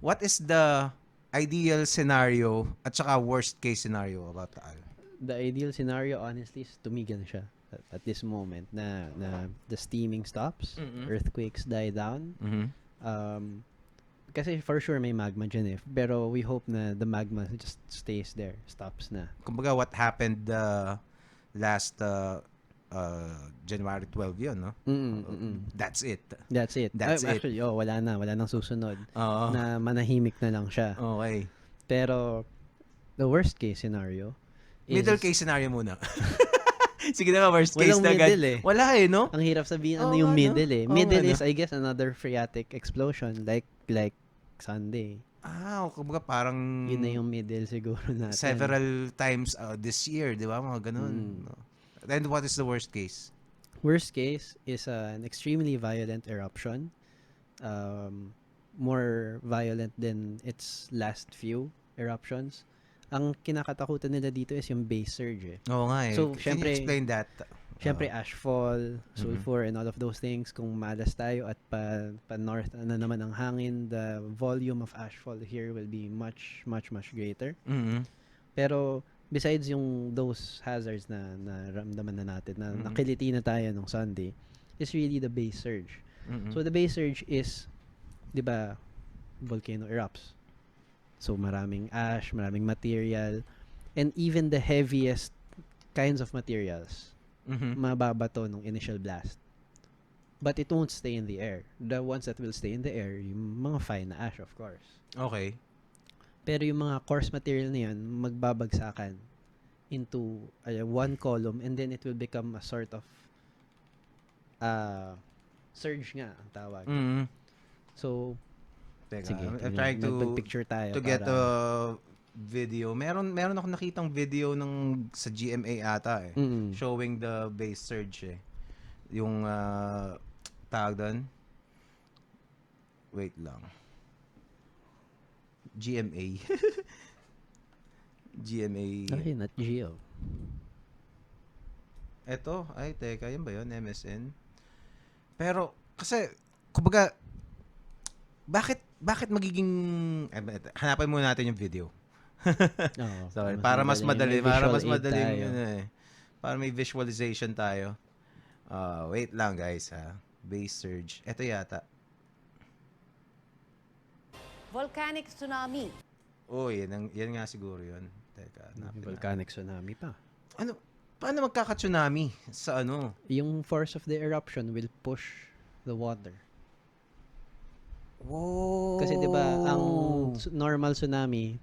what is the ideal scenario at saka worst case scenario about Taal? The ideal scenario, honestly, is tumigil siya at this moment na the steaming stops, earthquakes die down. Kasi for sure may magma dyan pero we hope na the magma just stays there, stops na. Kumbaga what happened last January 12 yun, no? That's it. That's it. Actually, wala nang susunod. Na manahimik na lang siya. Okay. Pero the worst case scenario is... Middle case scenario muna. Sige na, worst case na agad. Wala no? Ang hirap sabihin ano yung middle middle is, I guess, another phreatic explosion like Sunday. Kumbaga parang... Yun na yung middle siguro natin. Several times this year, di ba? Mga ganun. Then what is the worst case? Worst case is an extremely violent eruption. More violent than its last few eruptions. Ang kinakatakutan nila dito is yung base surge. Oo nga So, can you explain that? Siyempre, ashfall, sulfur, and all of those things. Kung malas tayo at pa-north na naman ang hangin, the volume of ashfall here will be much, much, much greater. Pero, besides yung those hazards na naramdaman na natin, na nakiliti na tayo nung Sunday, is really the base surge. So, the base surge is, di ba, volcano erupts. So, maraming ash, maraming material, and even the heaviest kinds of materials, mababato nung initial blast. But it won't stay in the air. The ones that will stay in the air, yung mga fine na ash, of course. Okay. Pero yung mga coarse material na yun, magbabagsakan into one column, and then it will become a sort of surge nga, ang tawag. So, sige, I'm trying to get a video. Meron ako nakitang video sa GMA ata showing the base surge yung tawag doon. Wait lang. GMA. GMA. Okay, not Geo. Eto, teka, yun ba yun? MSN. Pero, kasi, kumbaga, bakit magiging hanapan muna natin yung video. Sorry, para mas madali yun para may visualization tayo. Wait lang guys base surge. Ito yata. Volcanic tsunami. Yan nga siguro yun. Teka, volcanic tsunami pa. Paano magkaka-tsunami sa ano? Yung force of the eruption will push the water. Whoa. Kasi 'di ba ang normal tsunami,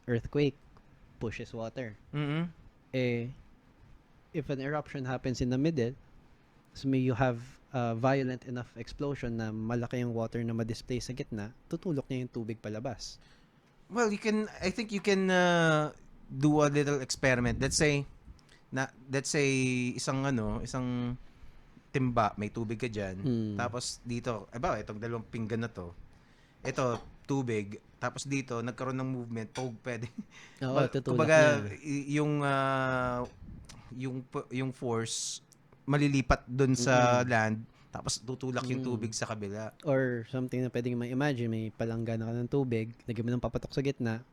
earthquake pushes water. If an eruption happens in the middle, so you have a violent enough explosion na malaki yung water na ma-display sa gitna, tutulok niya yung tubig palabas. Well, I think you can do a little experiment. Let's say isang timba, may tubig ka diyan. Tapos dito, itong dalawang pinggan na to. Ito, tubig. Tapos dito, nagkaroon ng movement. Pwede. Kumbaga, yung force, malilipat dun sa land. Tapos tutulak yung tubig sa kabila. Or something na pwedeng ma-imagine, may palanggana ka ng tubig, lagyan mo ng papatok sa gitna.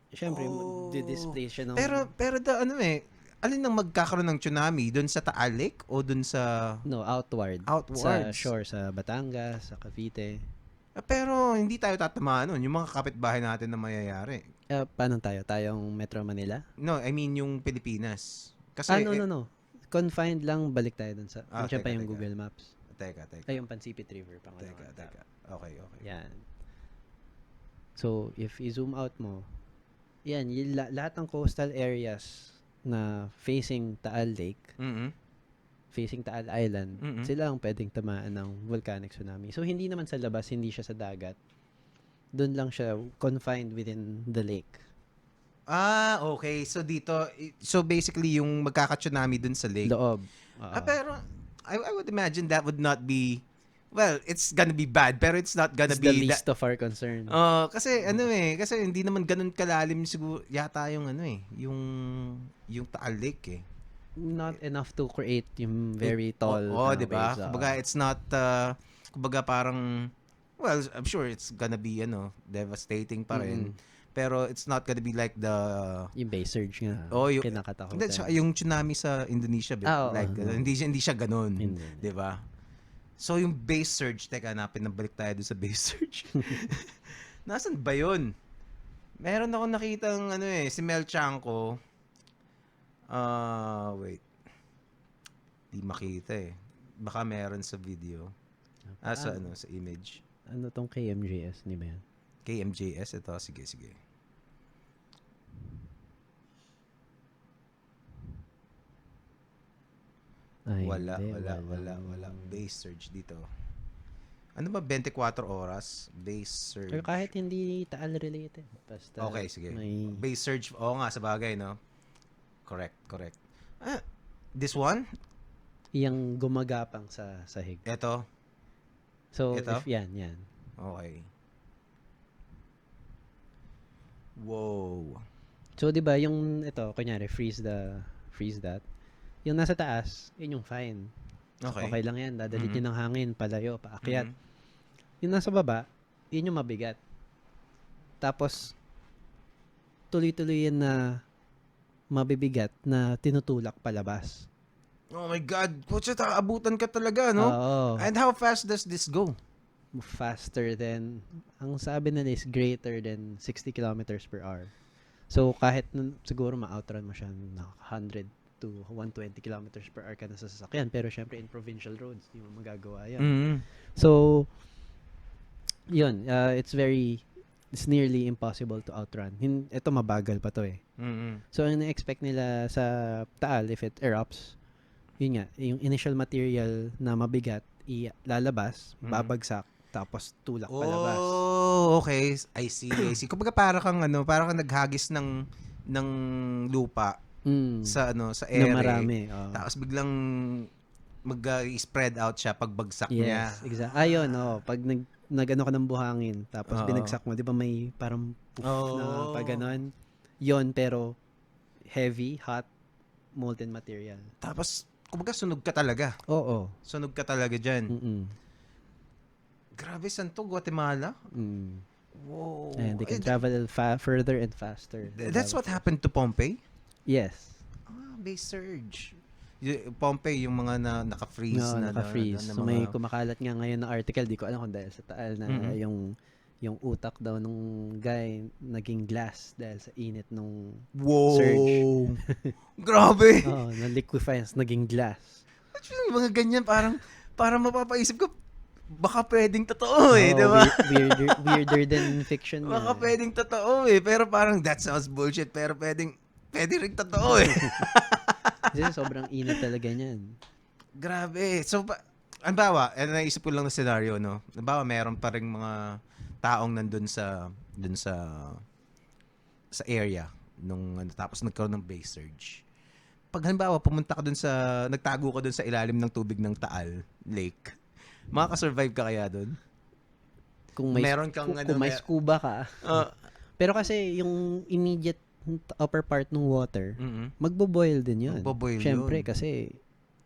Siyempre, di-display siya ng... Pero alin ang magkakaroon ng tsunami? Dun sa Taal Lake o dun sa... No, outwards. Sa shore, sa Batangas, sa Cavite. Pero hindi tayo tatamaan nun. Yung mga kapitbahay natin na mayayari. Paano tayo? Tayong Metro Manila? No, I mean yung Pilipinas. Kasi, no. Confined lang, balik tayo dun sa... Nandiyan pa yung teka. Google Maps. Teka. Ay, yung Pansipit River. Teka. Okay. Yan. So, if i-zoom out mo, yan, lahat ng coastal areas na facing Taal Lake, facing Taal Island, sila ang pwedeng tamaan ng volcanic tsunami. So, hindi naman sa labas, hindi siya sa dagat. Doon lang siya confined within the lake. Okay. So basically, yung magkaka-tsunami dun sa lake. Loob. Pero, I would imagine that would not be, well, it's gonna be bad, pero it's not gonna be... It's the least of our concern. Kasi hindi naman ganun kalalim siguro, yata yung yung Taal Lake Not enough to create yung very tall diba? waves. Kumbaga, it's not, kumbaga parang Well, I'm sure it's gonna be, devastating pa rin. Pero it's not gonna be like the... Yung base surge nga. Yung kinakatakutan. Yung tsunami sa Indonesia, hindi siya ganun. Hindi. Diba? So, yung base surge, teka, pinabalik tayo dun sa base surge. Nasaan ba yun? Meron ako nakitang, si Mel Chanko. Wait. Di makita eh. Baka meron sa video. Sa image. Ano tong KMJS, di ba yan? KMJS, ito. Sige. Ay, Wala. Base surge dito. Ano ba, 24 oras? Base surge. Or kahit hindi Taal related. Basta okay, sige. Base surge, nga, sa bagay, no? Correct. This one? Yang gumagapang sa sahig. Ito? So, ito? if yan. Okay. Wow. So, di ba, yung ito, kunyari, freeze that. Yung nasa taas, yun yung fine. Okay lang yan. Dadalit yun ng hangin, palayo, paakyat. Yung nasa baba, yun yung mabigat. Tapos, tuloy-tuloy yan na mabibigat na tinutulak palabas. Oh my God. Kutsa, abutan ka talaga, no? Oo. And how fast does this go? Faster than, ang sabi nila is greater than 60 kilometers per hour. So, kahit siguro ma-outrun mo siya na 100 to 120 kilometers per hour ka na sa sasakyan. Pero syempre, in provincial roads, hindi mo magagawa yan. So, yun. It's nearly impossible to outrun. Ito, mabagal pa to eh. So, ang na-expect nila sa Taal, if it erupts, yun nga, yung initial material na mabigat, lalabas, babagsak, tapos tulak palabas. Oh, okay. I see. Kumbaga para kang naghagis ng lupa sa ere. Na marami. Tapos biglang mag-spread out siya pag bagsak niya. Yes, exactly. Ayun, pag nag-ano ka ng buhangin, tapos binagsak mo, di ba may parang poof na pag ganon? Yun, pero heavy, hot, molten material. Tapos, kumbaga sunog ka talaga. Oo. Sunog ka talaga dyan. Grabe, saan to? Guatemala? Whoa. And they can travel further and faster. That's what happened to Pompeii? Yes. Base surge. Pompeii, yung mga naka-freeze. Naka-freeze. So may kumakalat nga ngayon na article, di ko alam kung dahil sa Taal na yung utak daw nung guy naging glass dahil sa init nung surge. Grabe! Na-liquefies, naging glass. Actually, mga ganyan, parang mapapaisip ko, baka pwedeng totoo diba? Weirder than fiction. Baka pwedeng totoo pero parang that sounds bullshit, pero pwede rin totoo Kasi sobrang init talaga niyan. Grabe. So, anbawa, naisip ko lang na scenario, no? Anbawa, meron pa ring mga taong nandun sa area nung tapos nagkaroon ng base surge. Pag halimbawa, pumunta ka nagtago ka dun sa ilalim ng tubig ng Taal Lake, makaka-survive ka kaya dun? Kung may scuba ka. Pero kasi yung immediate upper part ng water, magbo-boil din yun. Siyempre, kasi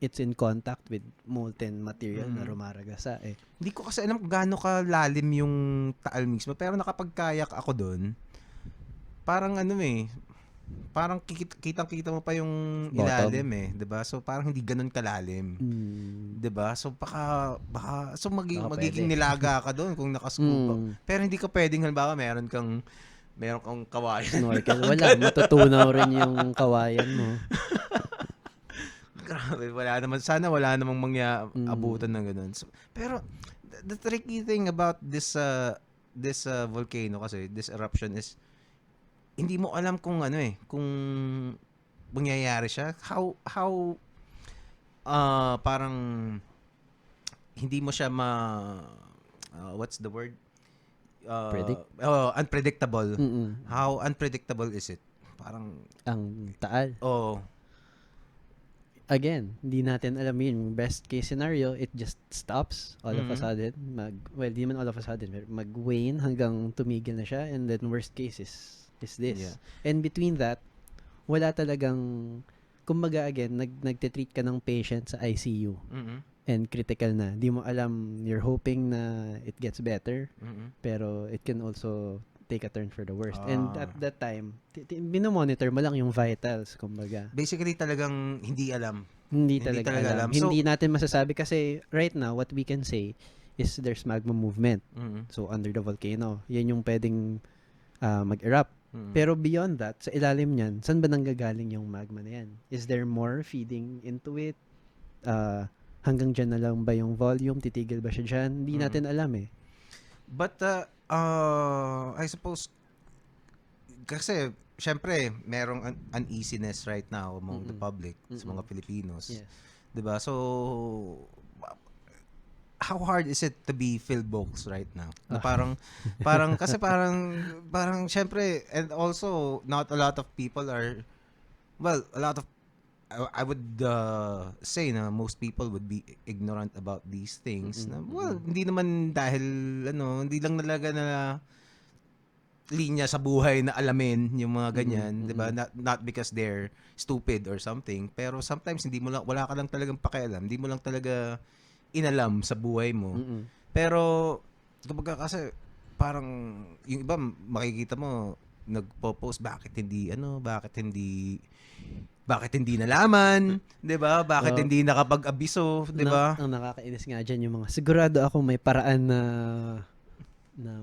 it's in contact with molten material na rumaragasa eh. Hindi ko kasi alam kung gaano kalalim yung Taal mismo, pero nakapagkayak ako doon. Parang parang kitang-kita mo pa yung ilalim diba? So parang hindi ganun kalalim. Diba? So baka magiging nilaga ka doon kung nakascuba. Pero hindi ka pwedeng halimbawa meron kang kawayan. Snorkel. Wala, matutunaw rin yung kawayan mo. Grabe, sana wala namang abutan ng ganun. So, pero the tricky thing about this volcano kasi, this eruption is hindi mo alam kung kung mangyayari siya. How parang hindi mo siya what's the word? Unpredictable. How unpredictable is it? Parang ang Taal. Again, hindi natin alam yun. Best case scenario, it just stops all of a sudden. Di man all of a sudden, mag-wane hanggang tumigil na siya, and then worst case is this. Yeah. And between that, wala talagang, kumbaga again, nagtitreat ka ng patient sa ICU. and critical na. Di mo alam, you're hoping na it gets better, pero it can also take a turn for the worst. And at that time, binomonitor mo lang yung vitals, kumbaga. Basically, talagang hindi alam. Hindi talaga alam. So, hindi natin masasabi kasi right now, what we can say is there's magma movement. So, under the volcano. Yan yung pwedeng mag-erupt. Pero beyond that, sa ilalim niyan, saan ba nanggagaling yung magma na yan? Is there more feeding into it? Hanggang dyan na lang ba yung volume? Titigil ba siya dyan? Hindi natin alam eh. But, I suppose, kasi, syempre, merong uneasiness right now among the public, sa mga Filipinos. Yes. Diba? So, how hard is it to be Phil Box right now? Na parang syempre, and also not a lot of people are, well, a lot of, I would say na most people would be ignorant about these things. Na, well, hindi naman dahil hindi lang talaga na linya sa buhay na alamin yung mga ganyan, 'di ba? Not because they're stupid or something, pero sometimes wala ka lang talagang pakialam, hindi mo lang talaga inalam sa buhay mo. Pero kapag kasi parang yung iba makikita mo nagpo-post bakit hindi nalaman, 'di ba? Bakit hindi nakapag-abiso, 'di ba? Ang nakakainis nga diyan yung mga sigurado ako may paraan na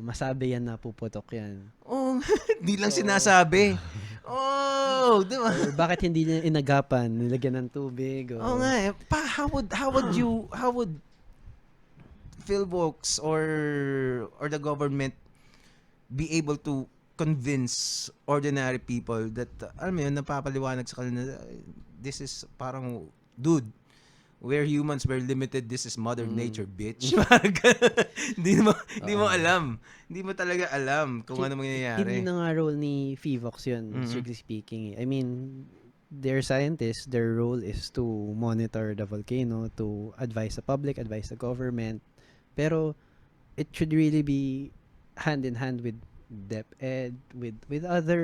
masabi yan na puputok yan. Oh, hindi lang sinasabi. Oh, 'di ba? Bakit hindi niya inagapan, nilagyan ng tubig? Oh nga eh. How would Philbox or the government be able to convince ordinary people that alam mo yun, napapaliwanag sa kanila this is parang dude, we're humans, we're limited, this is mother nature, bitch. Hindi mo alam. Hindi mo talaga alam kung ano mangyayari. Hindi na nga role ni Phivox yun, strictly speaking. I mean, their scientists, their role is to monitor the volcano, to advise the public, advise the government. Pero it should really be hand in hand with DepEd, with other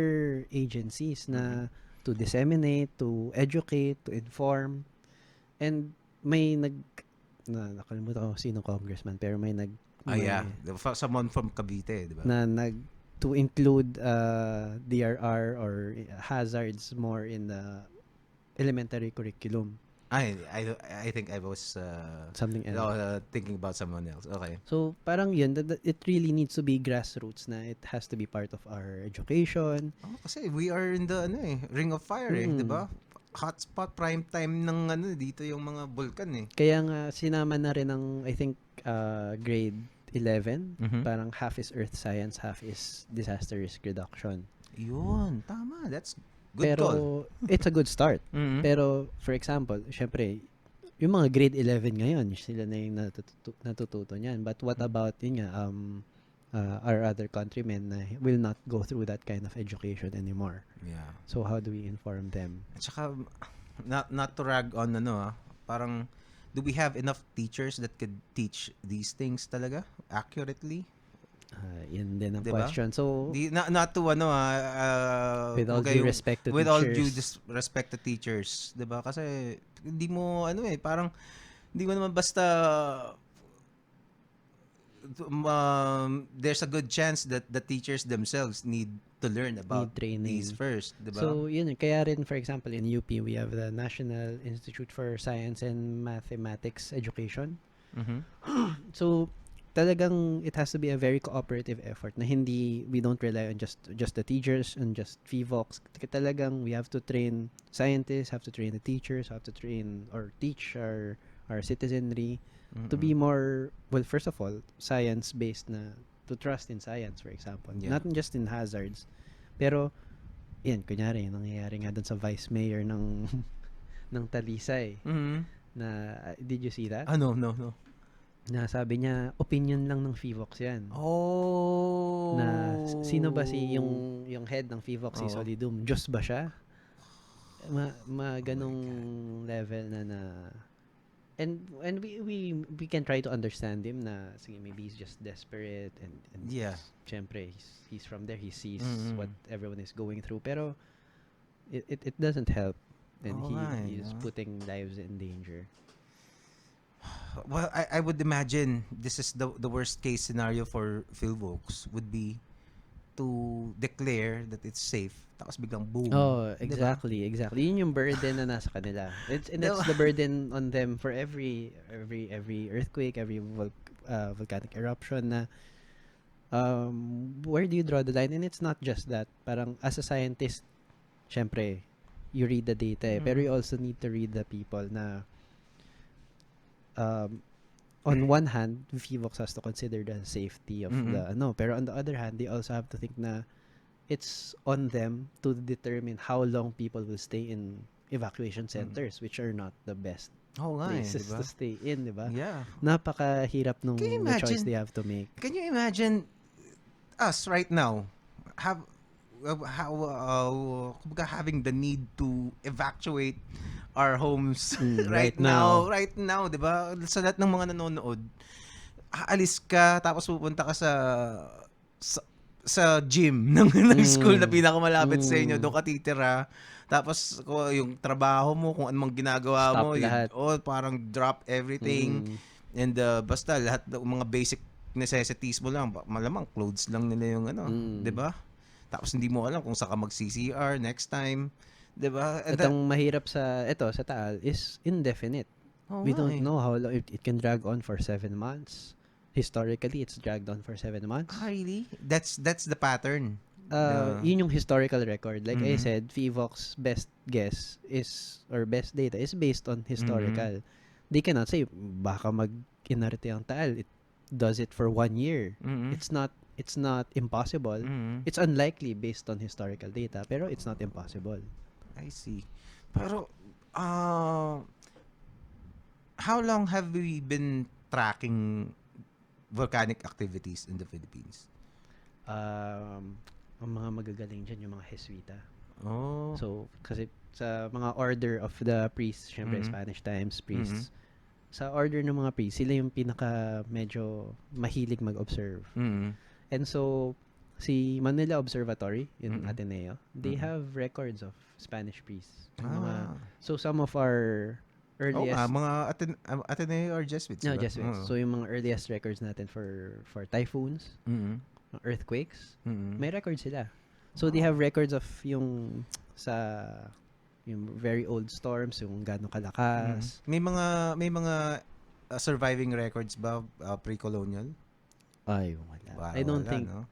agencies na to disseminate, to educate, to inform. And may nakalimutan ko sino congressman, pero may someone from Cavite, di ba? To include DRR or hazards more in the elementary curriculum. I think I was something else. Thinking about someone else. Okay. So parang yun, it really needs to be grassroots na it has to be part of our education. Kasi we are in the ring of fire di ba? Hotspot, prime time ng dito yung mga vulkan eh. Kaya nga sinama na rin ng I think grade 11, parang half is earth science, half is disaster risk reduction. Yun, tama. That's good pero call. It's a good start. Pero for example, syempre yung mga grade 11 ngayon, sila na yung natututo niyan. But what about yun nga our other countrymen na will not go through that kind of education anymore. Yeah. So how do we inform them? At saka not to rag on parang do we have enough teachers that could teach these things talaga accurately? Yun din ang diba? question. So not to with all due respect to with teachers. all due respect to teachers, 'di ba? Kasi hindi mo parang hindi mo naman basta there's a good chance that the teachers themselves need to learn about these first, diba? So, yun. Kaya rin, for example, in UP, we have the National Institute for Science and Mathematics Education. So, talagang it has to be a very cooperative effort na we don't rely on just the teachers and just Phivox. Talagang we have to train scientists, have to train the teachers, have to train or teach our citizenry to be more, well, first of all, science-based na, to trust in science, for example. Yeah. Not just in hazards. Pero, yan, kunyari, nangyayari nga dun sa vice mayor ng Talisay. Na, did you see that? No. Na sabi niya, opinion lang ng Phivox yan. Oh. Na, sino ba yung head ng Phivox, si Solidum? Diyos ba siya? Ganong level na and we can try to understand him na sige, maybe he's just desperate and yeah, syempre he's from there, he sees what everyone is going through, pero it doesn't help, and he's putting lives in danger. Well, I would imagine this is the worst case scenario for Philvolks would be to declare that it's safe, tapos biglang boom. Oh, Diba? exactly. Yun yung burden na nasa kanila. It's Diba? the burden on them for every earthquake, every volcanic eruption na where do you draw the line? And it's not just that. Parang as a scientist, syempre, you read the data pero you also need to read the people na on one hand, Phivox has to consider the safety of the pero on the other hand, they also have to think na it's on them to determine how long people will stay in evacuation centers, which are not the best places diba? to stay in, diba? Yeah. Napakahirap nung the choice they have to make. Can you imagine us right now having the need to evacuate our homes right now, diba? Sa lahat ng mga nanonood, aalis ka tapos pupunta ka sa gym ng school na pinakamalapit sa inyo, doon ka titira. Tapos yung trabaho mo, kung anong ginagawa Stop mo, lahat. Parang drop everything. And basta lahat ng mga basic necessities mo lang, malamang clothes lang nila yung 'di ba? Tapos hindi mo alam kung saan ka mag-CCR next time, 'di ba? At ang mahirap sa Taal is indefinite. We don't know how long it can drag on for 7 months. Historically, it's dragged on for 7 months. Really? That's the pattern. Yun yung historical record. Like I said, Phivox best guess is, or best data is based on historical. They cannot say, baka mag-inarte ang Taal. It does it for 1 year. It's not impossible. It's unlikely based on historical data, pero it's not impossible. I see. Pero, how long have we been tracking volcanic activities in the Philippines? Ang mga magagaling dyan, yung mga Jesuita. Oh. So, kasi sa mga order of the priests, syempre Spanish times, priests, sa order ng mga priests, sila yung pinaka medyo mahilig mag-observe. And so, si Manila Observatory in Ateneo, they have records of Spanish priests. So, some of our earliest... mga Ateneo or Jesuits? No, Jesuits. So, yung mga earliest records natin for typhoons, earthquakes, may records sila. So, they have records of yung very old storms, yung gano'ng kalakas. May mga surviving records ba pre-colonial? Ay, wala. I don't think, no?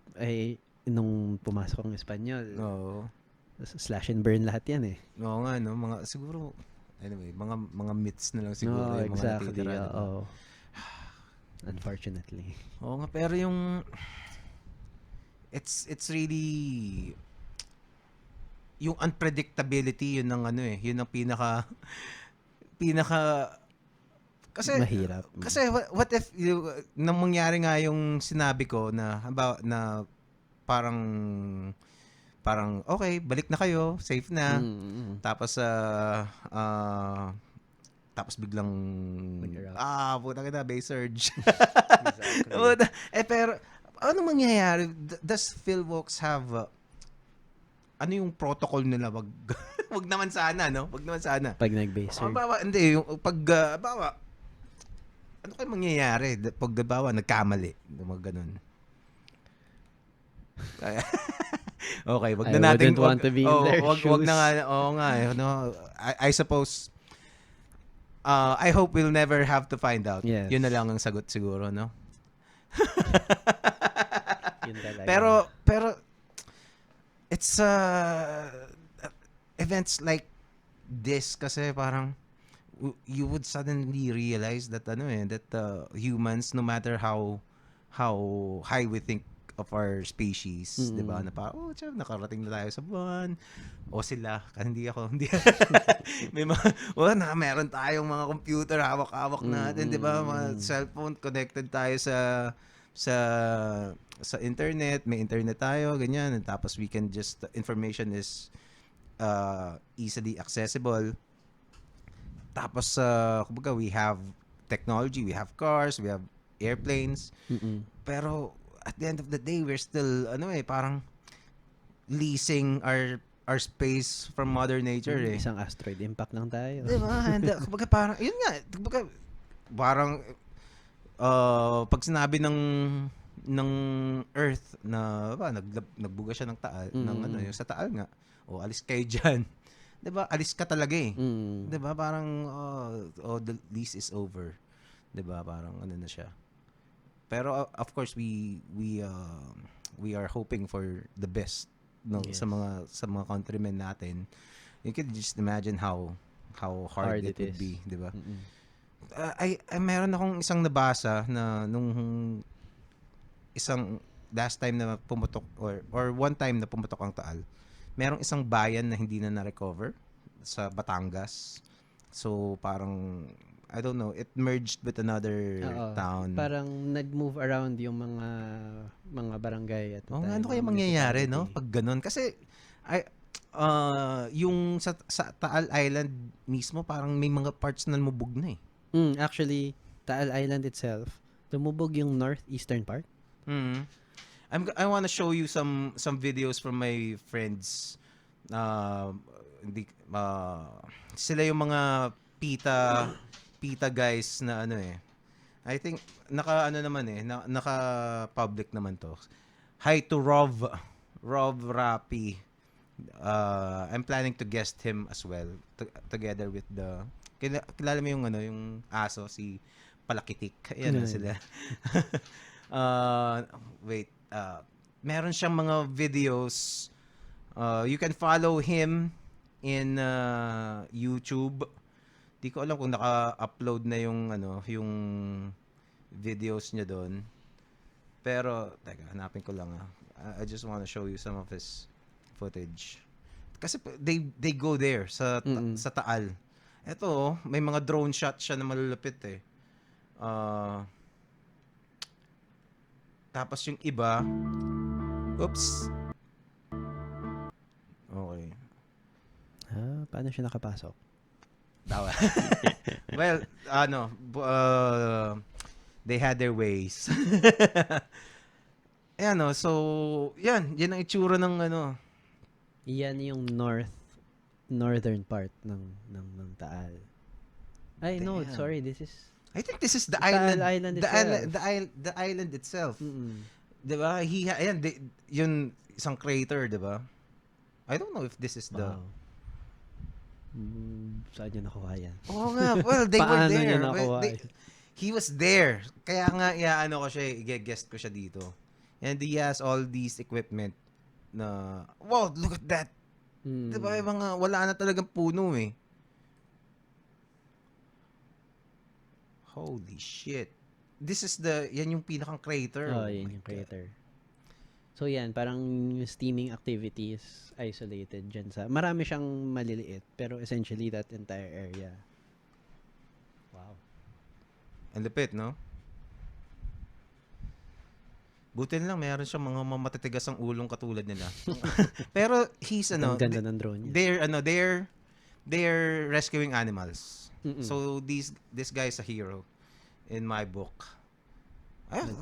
Nung pumasok ang Espanyol, slash and burn lahat yan eh. Oo nga, no? Siguro, anyway, mga myths na lang siguro yung mga natitira. Unfortunately. Oo nga, pero yung it's really yung unpredictability, yun ang yun ang pinaka kasi mahirap. Kasi what if nang mangyari nga yung sinabi ko na parang okay, balik na kayo, safe na. Tapos tapos biglang puta kita, base surge. Exactly. Pero ano mangyayari? Does Philvox have ano yung protocol nila? Wag naman sana, no? Wag naman sana. Pag nag-base surge. Hindi, yung pag ano kayo mangyayari pag nagkamali? Mga ganun. Okay, wag na natin want to be in their shoes. Wag na nga. Nga, no. I suppose I hope we'll never have to find out. Yes. Yun na lang ang sagot siguro, no? Yun talaga. Pero it's events like this kasi parang you would suddenly realize that humans, no matter how high we think of our species, 'di ba? Na parang nakarating na tayo sa buwan. O sila, hindi may meron tayong mga computer hawak-hawak natin, 'di ba? Mga cellphone connected tayo sa internet, may internet tayo, ganyan. And tapos we can information is easily accessible. Tapos kumbaga we have technology, we have cars, we have airplanes. Pero at the end of the day, we're still parang leasing our space from Mother Nature Isang asteroid impact lang tayo. Diba? And kumbaga parang yun nga, kumbaga parang pag sinabi ng Earth na nagbuga siya ng Taal, ng ano, yung sa Taal nga, alis kayo diyan. 'Di ba? Alis ka talaga eh. 'Di ba? Parang the lease is over. 'Di ba? Parang ano na siya. Pero of course we are hoping for the best no Yes. sa mga countrymen natin. You can just imagine how hard it would be, 'di ba? Ay meron akong isang nabasa na nung isang last time na pumutok or one time na pumutok ang Taal. Merong isang bayan na hindi na recover sa Batangas. So parang I don't know, it merged with another town. Parang nag-move around yung mga barangay at ano kaya mangyayari no pag ganun? Kasi yung sa Taal Island mismo parang may mga parts na lumubog na eh. Actually, Taal Island itself, lumubog yung northeastern part. I want to show you some videos from my friends. Sila yung mga pita guys na ano eh. I think naka public naman to. Hi to Rob Rapi. I'm planning to guest him as well together with the kilala mo yung yung aso si Palakitik. Ayan sila. Wait, meron siyang mga videos. You can follow him in YouTube. Di ko alam kung naka-upload na yung videos niya doon. Pero teka, hanapin ko lang I just want to show you some of his footage. Kasi they go there sa Taal. Ito, may mga drone shot siya na malulupit eh. Tapos yung iba, oops. Okay. Paano siya nakapasok? Tawa. Well, they had their ways. Ayan so, yan ang itsura ng Yan yung northern part ng Taal. Ay, no, sorry, this is I think this is the Taal island. Island The island itself. 'Di ba? Ayan, yun isang crater, 'di ba? I don't know if this is the saan niya nakuha yan? Oo nga. Well, they were there. Niya nakuha? He was there. Kaya nga, ko siya, i-guest ko siya dito. And he has all these equipment na, wow, look at that. Diba, wala na talagang puno eh. Holy shit. This is yan yung pinakang crater. Yan yung crater. So yan, parang yung steaming activity is isolated dyan sa, marami siyang maliliit, pero essentially that entire area. Wow. Ang lupit, no? Buti lang, mayroon siyang mga matitigas ang ulong katulad nila. Pero he's ang ganda ng drone niya. They're rescuing animals. So this guy's a hero in my book.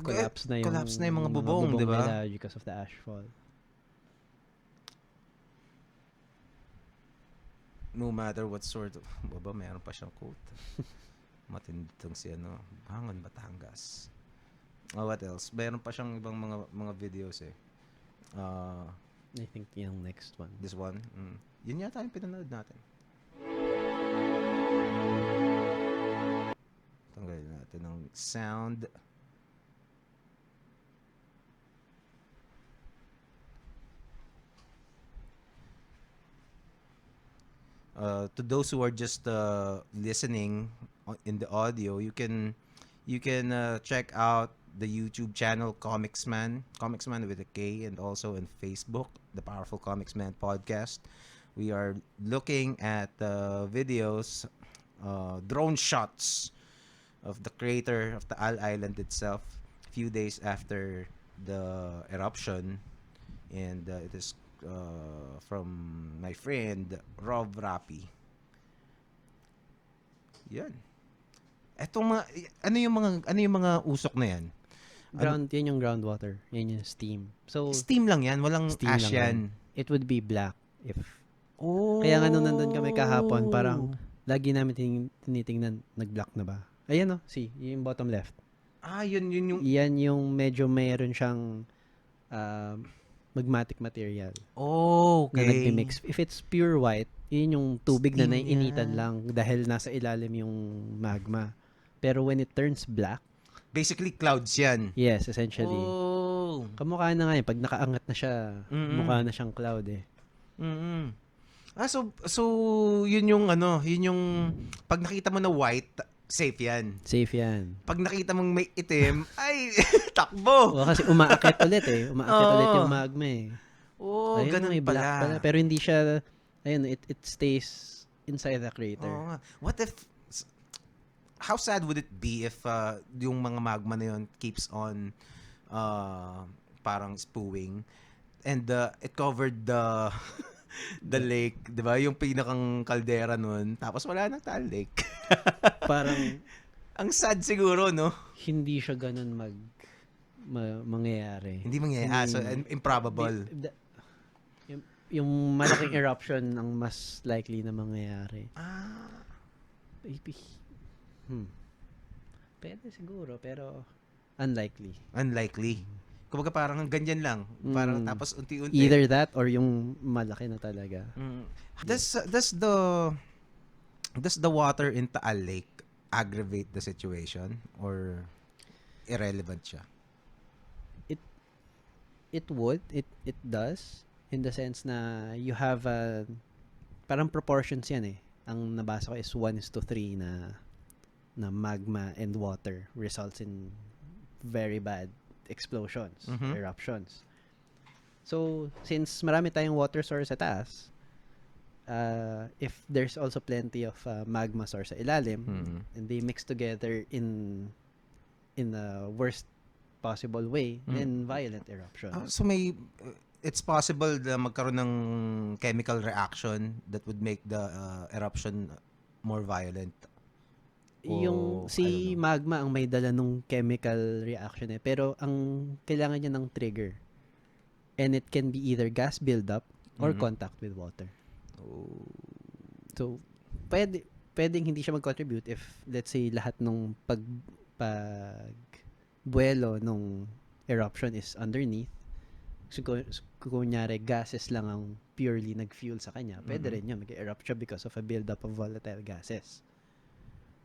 Collapse na yung mga bubong, di ba? Because of the ashfall. No matter what sort of meron pa siyang quote. Matindong si Bangon Batangas. What else? Meron pa siyang ibang mga videos eh. I think yung next one. This one? Yun yata yung pinanood natin. Tanggalin natin ng sound. To those who are just listening in the audio, you can check out the YouTube channel Komiksman with a K, and also on Facebook, the Powerful Komiksman podcast. We are looking at videos, drone shots of the crater of the Taal Island itself, a few days after the eruption, and it is from my friend Rob Rapi. Yan. Etong ano yung mga usok na yan? Yan yung groundwater. Yan yung steam. So steam lang yan, walang ash yan. It would be black if kaya nga nung nandun kami kahapon, parang lagi namin tinitingnan, nag-black na ba? Ayan see, yung bottom left. Yun yung... Yan yung medyo mayroon siyang magmatic material. Oh, okay. Na nagmi-mix. If it's pure white, yun yung tubig Steam na naiinitan lang dahil nasa ilalim yung magma. Pero when it turns black, basically clouds yan. yes, essentially. Oh. Kamukha na nga yun. Pag nakaangat na siya, mukha na siyang cloud eh. So yun yung pag nakita mo na white, safe yan. Safe yan. Pag nakita mong may itim, ay, takbo! O, kasi umaakit ulit eh. Umaakit ulit yung magma eh. Ayun, ganun may black pala. Pero hindi siya, it stays inside the crater. What if, how sad would it be if yung mga magma na yun keeps on parang spewing and it covered the lake, 'di ba? Yung pinakang kaldera nun, tapos wala nang Taal Lake. Parang ang sad siguro, no? Hindi siya ganun mangyayari. Hindi mangyayari. So improbable. Yung malaking eruption ang mas likely na mangyayari. Maybe. Pwede siguro, pero unlikely. Kumbaga parang ganyan lang. Parang tapos unti-unti. Either that or yung malaki na talaga. Does the water in Taal Lake aggravate the situation or irrelevant siya? It does in the sense na you have parang proportions yan eh. Ang nabasa ko is 1:3 na magma and water results in very bad explosions, eruptions. So, since marami tayong water source sa taas, if there's also plenty of magma source sa ilalim, and they mix together in the worst possible way, then violent eruption. So it's possible na magkaroon ng chemical reaction that would make the eruption more violent. Yung si magma ang may dala nung chemical reaction eh. Pero ang kailangan niya ng trigger. And it can be either gas buildup or contact with water. So, pwedeng hindi siya mag-contribute if, let's say, lahat nung pagbuelo nung eruption is underneath. So, kunyari, gases lang ang purely nag-fuel sa kanya. Pwede rin yun. Mag-erupt siya because of a buildup of volatile gases.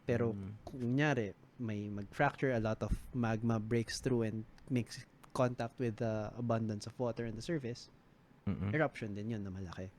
Pero, kunyari, may mag-fracture, a lot of magma breaks through and makes contact with the abundance of water on the surface, eruption din yun na malaki.